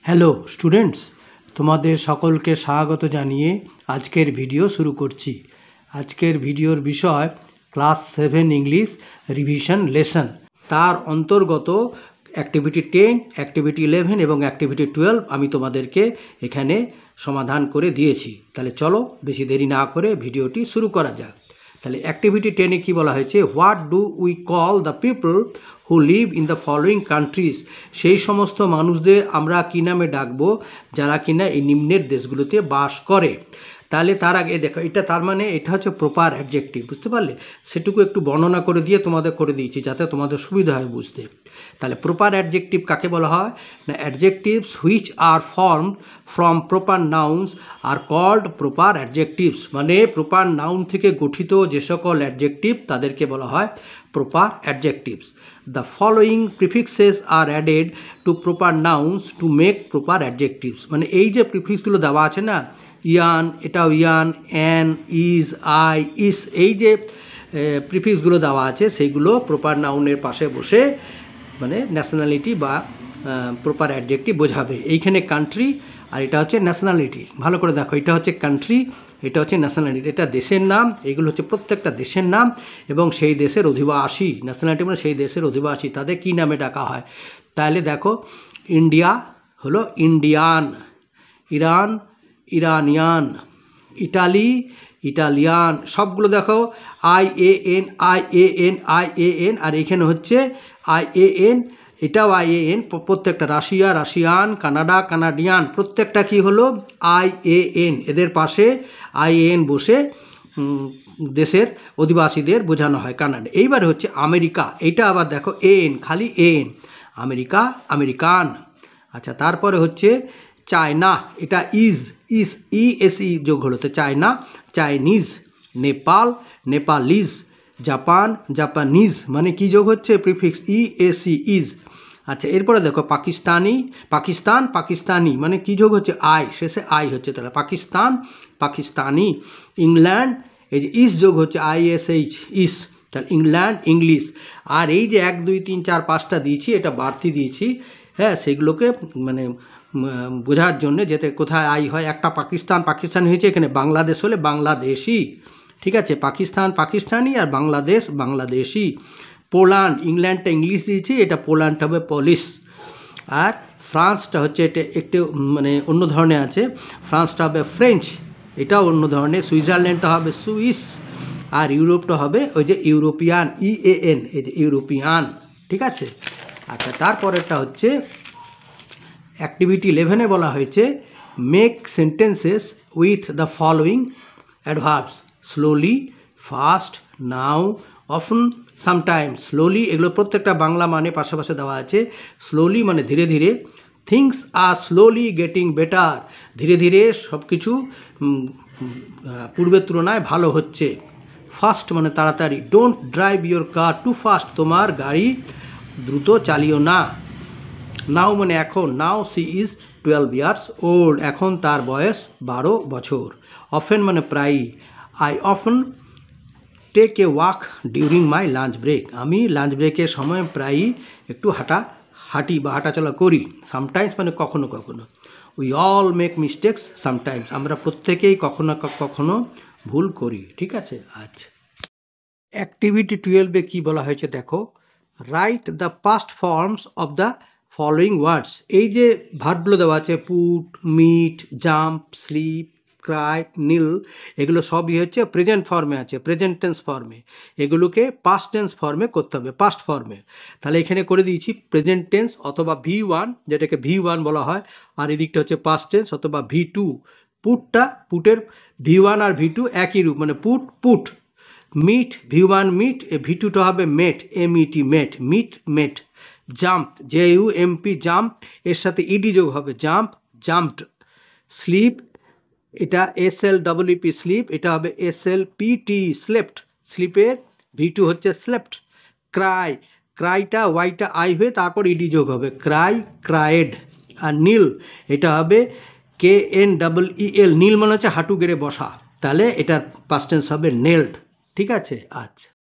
Hello students, তোমাদের সকলকে স্বাগত জানিয়ে আজকের ভিডিও শুরু করছি। আজকের ভিডিওর বিষয় ক্লাস 7 ইংলিশ রিভিশন লেসন। তার অন্তর্গত অ্যাক্টিভিটি 10, অ্যাক্টিভিটি 11 এবং অ্যাক্টিভিটি 12 আমি তোমাদেরকে এখানে সমাধান করে দিয়েছি। তাহলে চলো বেশি দেরি না করে ভিডিওটি শুরু করা যাক। তাহলে অ্যাক্টিভিটি 10-এ কী বলা হয়েছে? What do we call the people who live in the following countries. সেই সমস্ত মানুষদের আমরা কী নামে ডাকবো যারা কিনা এই নিম্নের দেশগুলোতে বাস করে। তাহলে তার আগে দেখো, এটা তার মানে এটা হচ্ছে প্রপার অ্যাডজেক্টিভ, বুঝতে পারলে? সেটুকু একটু বর্ণনা করে দিয়ে তোমাদের করে দিয়েছি যাতে তোমাদের সুবিধা হয় বুঝতে। তাহলে প্রপার অ্যাডজেক্টিভ কাকে বলা হয় না? Adjectives which are form from proper nouns are called proper adjectives. মানে প্রপার নাউন থেকে গঠিত যে সকল অ্যাডজেক্টিভ তাদেরকে বলা হয় proper adjectives. The following prefixes are added to proper nouns to make proper adjectives. মানে এই যে প্রিফিক্সগুলো দেওয়া আছে না, ইয়ান, এটাও ইয়ান, অ্যান, ইজ, আই, ইস, এই যে প্রিফিক্সগুলো দেওয়া আছে সেইগুলো প্রপার নাউনের পাশে বসে মানে ন্যাশনালিটি বা প্রপার অ্যাডজেক্টিভ বোঝাবে। এইখানে কান্ট্রি আর এটা হচ্ছে ন্যাশনালিটি। ভালো করে দেখো, এটা হচ্ছে কান্ট্রি, এটা হচ্ছে ন্যাশনালিটি। এটা দেশের নাম, এগুলো হচ্ছে প্রত্যেকটা দেশের নাম এবং সেই দেশের অধিবাসী। ন্যাশনালিটি মানে সেই দেশের অধিবাসী, তাদের কী নামে ডাকা হয়? তাহলে দেখো, ইন্ডিয়া হলো Indian, Iran Iranian, Italy Italian. সবগুলো দেখো IAN IAN IAN, আর এখানে হচ্ছে IAN, এটাও IAN। প্রত্যেকটা রাশিয়া রাশিয়ান, কানাডা কানাডিয়ান, প্রত্যেকটা কি হলো IAN। এদের পাশে IAN বসে দেশের অধিবাসীদের বোঝানো হয় কানাডা। এইবারে হচ্ছে আমেরিকা, এটা আবার দেখো AN, খালি AN, আমেরিকা আমেরিকান। আচ্ছা, তারপরে হচ্ছে চায়না, এটা ESE যোগ হলো তো China Chinese, Nepal Nepalese, Japan Japanese, মানে কি যোগ হচ্ছে? Prefix EAC is. আচ্ছা, এরপরে দেখো পাকিস্তান পাকিস্তানি, মানে কি যোগ হচ্ছে? আই, শেষে আই হচ্ছে, তাহলে পাকিস্তান পাকিস্তানি। ইংল্যান্ড, এই যে ইস যোগ হচ্ছে ISH ইস, তাহলে ইংল্যান্ড ইংলিশ। আর এই যে 1 2 3 4 5টা দিয়েছি, এটা বাড়তি দিয়েছি, হ্যাঁ, সেগুলোকে মানে বোঝার জন্য যেতে কোথায় আই হয়। একটা পাকিস্তান হয়েছে, এখানে বাংলাদেশ হলে বাংলাদেশি, ঠিক আছে? পাকিস্তান পাকিস্তানি আর বাংলাদেশ বাংলাদেশি। পোল্যান্ড, ইংল্যান্ডটা ইংলিশ দিয়েছি, এটা পোল্যান্ড হবে পলিশ। আর ফ্রান্সটা হচ্ছে এটা একটু মানে অন্য ধরনের আছে, ফ্রান্সটা হবে ফ্রেঞ্চ, এটাও অন্য ধরনের। সুইজারল্যান্ডটা হবে সুইস, আর ইউরোপটা হবে ওই যে ইউরোপিয়ান, EAN, এই যে ইউরোপিয়ান, ঠিক আছে? আচ্ছা, তারপরেরটা হচ্ছে অ্যাক্টিভিটি 11-এ বলা হয়েছে make sentences with the following adverbs: slowly, fast, now, অফন, sometimes. Slowly, এগুলো প্রত্যেকটা বাংলা মানে পাশাপাশি দেওয়া আছে। স্লোলি মানে ধীরে ধীরে, things are slowly getting better, ধীরে ধীরে সব কিছু পূর্বের তুলনায় ভালো হচ্ছে। ফাস্ট মানে তাড়াতাড়ি, don't drive your car too fast, তোমার গাড়ি দ্রুত চালিও না। নাও মানে এখন, now she is 12 years old, এখন তার বয়স 12 বছর। অফেন মানে প্রায়ই, I often take a walk during my lunch break, আমি লাঞ্চ ব্রেকের সময় প্রায়ই একটু হাঁটি বা হাঁটাচলা করি। সামটাইমস মানে কখনো কখনো। We all make mistakes sometimes, আমরা প্রত্যেকেই কখনো কখনো ভুল করি, ঠিক আছে? আচ্ছা, অ্যাক্টিভিটি 12-এ কী বলা হয়েছে দেখো, write the past forms of the following words. এই যে ভার্বগুলো দেওয়া আছে, put, meet, jump, sleep, cry, kneel, এগুলো সবই হচ্ছে প্রেজেন্ট ফর্মে আছে, প্রেজেন্ট টেন্স ফর্মে। এগুলোকে পাস্ট টেন্স ফর্মে করতে হবে, পাস্ট ফর্মে। তাহলে এখানে করে দিয়েছি প্রেজেন্ট টেন্স অথবা V1, যেটাকে V1 বলা হয়, আর এদিকটা হচ্ছে পাস্ট টেন্স অথবা V2। পুটের V1 আর V2 একই রূপ, মানে পুট। মিট, V1 মিট, V2টা হবে মেট, MET মেট, মেট। জাম্প, JUMP জাম্প, এর সাথে ED যোগ হবে, জাম্পড। স্লিপ, এটা SLEEP স্লিপ, এটা হবে SLPT স্লেপ্ট, স্লিপের V2 হচ্ছে স্লেপ্ট। ক্রাইটা ওয়াইটা আই হয়ে তারপর ED যোগ হবে, ক্রায়েড। আর নীল, এটা হবে KNEEL, নীল মানে হচ্ছে হাঁটু গেড়ে বসা, তাহলে এটার পাস্ট টেন্স হবে নেল্ড, ঠিক আছে? আচ্ছা,